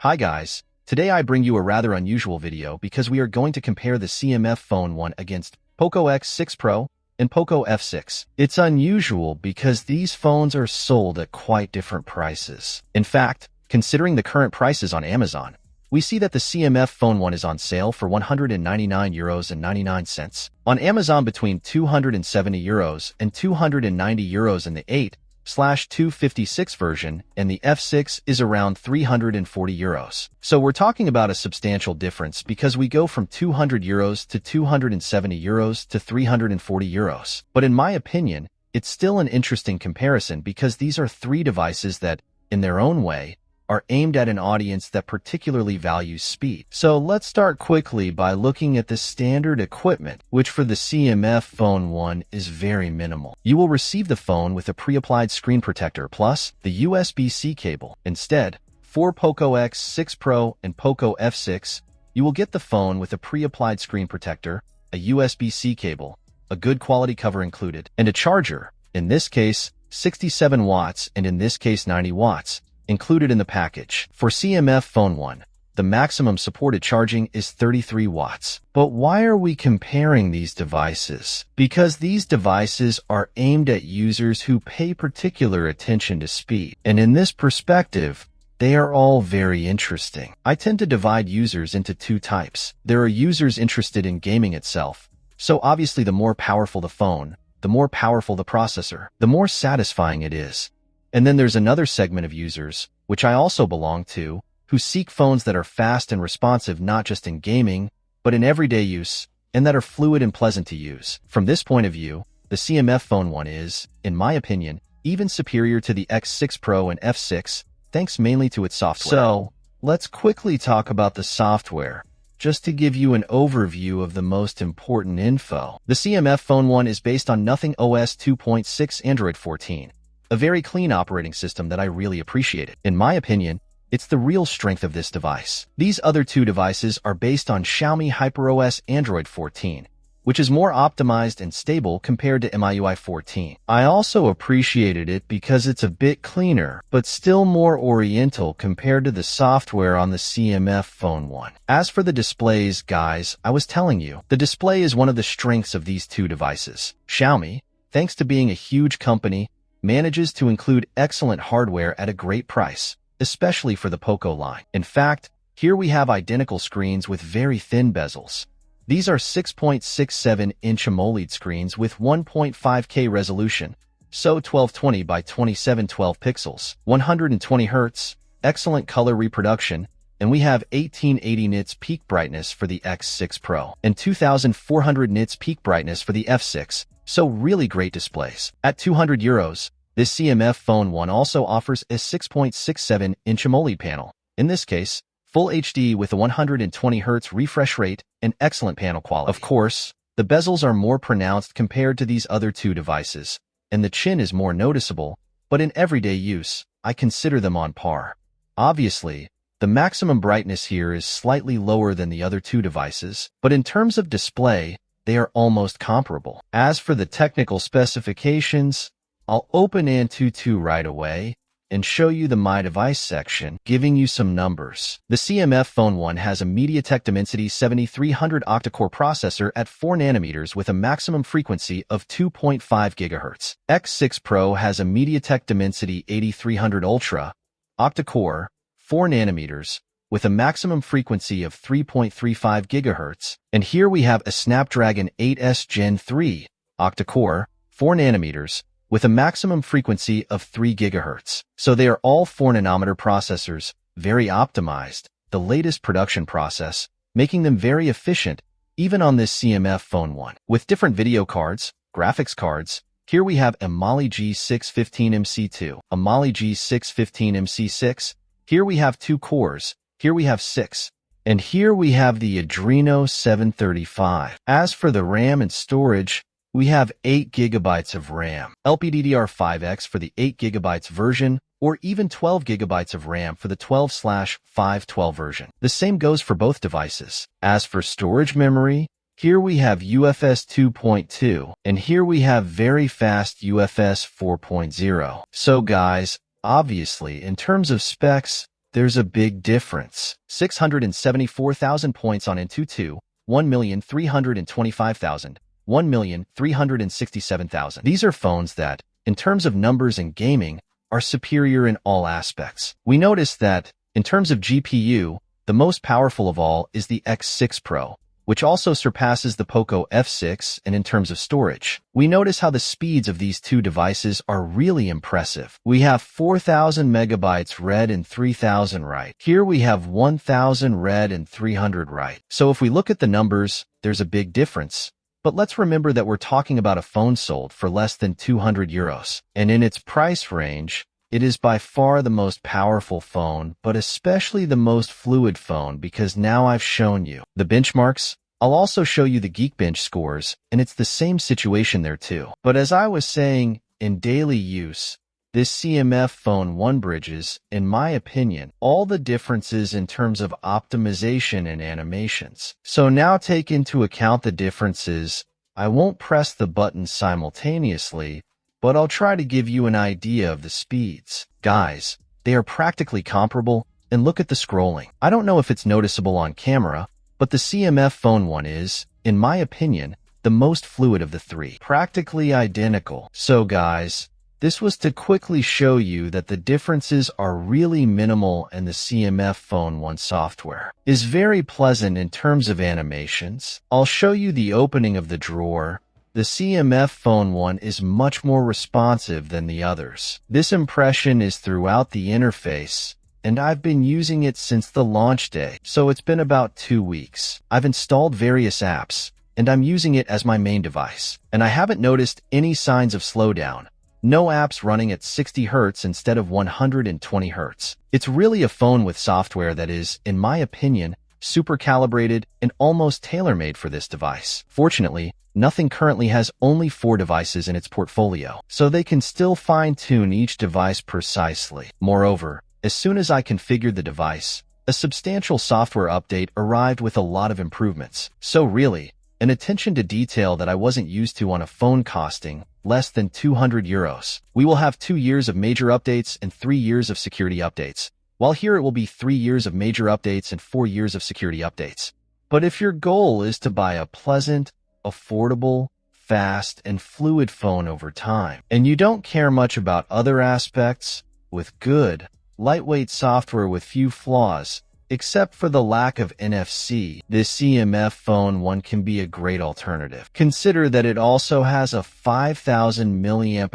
Hi guys, today I bring you a rather unusual video because we are going to compare the CMF Phone 1 against Poco X6 Pro and Poco F6. It's unusual because these phones are sold at quite different prices. In fact, considering the current prices on Amazon, we see that the CMF Phone 1 is on sale for €199.99. On Amazon between €270 and €290 in the 8/256 version, and the F6 is around €340. So we're talking about a substantial difference because we go from €200 to €270 to €340. But in my opinion, it's still an interesting comparison because these are three devices that, in their own way, are aimed at an audience that particularly values speed. So let's start quickly by looking at the standard equipment, which for the CMF Phone 1 is very minimal. You will receive the phone with a pre-applied screen protector plus the USB-C cable. Instead, for Poco X6 Pro and Poco F6, you will get the phone with a pre-applied screen protector, a USB-C cable, a good quality cover included, and a charger, in this case 67 watts and in this case 90 watts, included in the package. For CMF Phone 1, the maximum supported charging is 33 watts. But why are we comparing these devices? Because these devices are aimed at users who pay particular attention to speed. And in this perspective, they are all very interesting. I tend to divide users into two types. There are users interested in gaming itself. So obviously the more powerful the phone, the more powerful the processor, the more satisfying it is. And then there's another segment of users, which I also belong to, who seek phones that are fast and responsive not just in gaming, but in everyday use, and that are fluid and pleasant to use. From this point of view, the CMF Phone 1 is, in my opinion, even superior to the X6 Pro and F6, thanks mainly to its software. So, let's quickly talk about the software, just to give you an overview of the most important info. The CMF Phone 1 is based on Nothing OS 2.6 Android 14. A very clean operating system that I really appreciated. In my opinion, it's the real strength of this device. These other two devices are based on Xiaomi HyperOS Android 14, which is more optimized and stable compared to MIUI 14. I also appreciated it because it's a bit cleaner, but still more oriental compared to the software on the CMF Phone 1. As for the displays, guys, I was telling you, the display is one of the strengths of these two devices. Xiaomi, thanks to being a huge company, manages to include excellent hardware at a great price, especially for the Poco line. In fact, here we have identical screens with very thin bezels. These are 6.67-inch AMOLED screens with 1.5K resolution, so 1220 by 2712 pixels, 120 Hz, excellent color reproduction, and we have 1880 nits peak brightness for the X6 Pro and 2400 nits peak brightness for the F6, so really great displays. At €200, this CMF Phone 1 also offers a 6.67-inch AMOLED panel. In this case, Full HD with a 120 Hz refresh rate and excellent panel quality. Of course, the bezels are more pronounced compared to these other two devices, and the chin is more noticeable, but in everyday use, I consider them on par. Obviously, the maximum brightness here is slightly lower than the other two devices, but in terms of display, they are almost comparable. As for the technical specifications, I'll open Antutu right away and show you the My Device section, giving you some numbers. The CMF Phone 1 has a MediaTek Dimensity 7300 octa-core processor at 4 nanometers with a maximum frequency of 2.5 GHz. X6 Pro has a MediaTek Dimensity 8300 Ultra octa-core, 4 nanometers, with a maximum frequency of 3.35 GHz. And here we have a Snapdragon 8S Gen 3 octa-core, 4 nanometers, with a maximum frequency of 3 GHz. So they are all 4-nanometer processors, very optimized, the latest production process, making them very efficient, even on this CMF Phone 1. With different video cards, graphics cards, here we have a Mali G615MC2, a Mali G615MC6, here we have 2 cores, here we have 6, and here we have the Adreno 735. As for the RAM and storage, we have 8 GB of RAM, LPDDR5X for the 8 GB version, or even 12 GB of RAM for the 12/512 version. The same goes for both devices. As for storage memory, here we have UFS 2.2, and here we have very fast UFS 4.0. So guys, obviously, in terms of specs, there's a big difference. 674,000 points on Antutu, 1,325,000, 1,367,000. These are phones that, in terms of numbers and gaming, are superior in all aspects. We notice that, in terms of GPU, the most powerful of all is the X6 Pro, which also surpasses the Poco F6, and in terms of storage, we notice how the speeds of these two devices are really impressive. We have 4,000 megabytes read and 3,000 write. Here we have 1,000 read and 300 write. So if we look at the numbers, there's a big difference. But let's remember that we're talking about a phone sold for less than 200 euros. And in its price range, it is by far the most powerful phone, but especially the most fluid phone because now I've shown you the benchmarks. I'll also show you the Geekbench scores, and it's the same situation there too. But as I was saying, in daily use, this CMF Phone 1 bridges, in my opinion, all the differences in terms of optimization and animations. So now take into account the differences. I won't press the buttons simultaneously, but I'll try to give you an idea of the speeds. Guys, they are practically comparable, and look at the scrolling. I don't know if it's noticeable on camera, but the CMF Phone 1 is, in my opinion, the most fluid of the three. Practically identical. So guys, this was to quickly show you that the differences are really minimal and the CMF Phone 1 software is very pleasant in terms of animations. I'll show you the opening of the drawer. The CMF Phone 1 is much more responsive than the others. This impression is throughout the interface, and I've been using it since the launch day, so it's been about 2 weeks. I've installed various apps, and I'm using it as my main device, and I haven't noticed any signs of slowdown. No apps running at 60 Hz instead of 120 Hz. It's really a phone with software that is, in my opinion, super calibrated and almost tailor-made for this device. Fortunately, nothing currently has only 4 devices in its portfolio, so they can still fine-tune each device precisely. Moreover, as soon as I configured the device, a substantial software update arrived with a lot of improvements. So really, an attention to detail that I wasn't used to on a phone costing less than 200 euros. We will have 2 years of major updates and 3 years of security updates, while here it will be 3 years of major updates and 4 years of security updates. But if your goal is to buy a pleasant, affordable, fast, and fluid phone over time, and you don't care much about other aspects, with good, lightweight software with few flaws, except for the lack of NFC, this CMF Phone 1 can be a great alternative. Consider that it also has a 5,000 mAh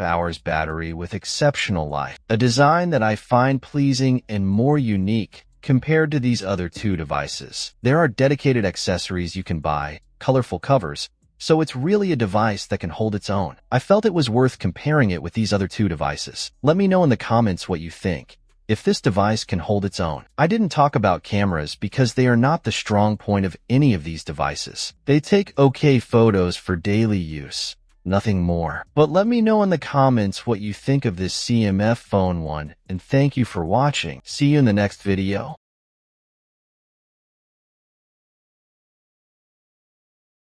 battery with exceptional life, a design that I find pleasing and more unique compared to these other 2 devices. There are dedicated accessories you can buy, colorful covers, so it's really a device that can hold its own. I felt it was worth comparing it with these other 2 devices. Let me know in the comments what you think. If this device can hold its own. I didn't talk about cameras because they are not the strong point of any of these devices. They take okay photos for daily use, nothing more. But let me know in the comments what you think of this CMF Phone 1, and thank you for watching. See you in the next video.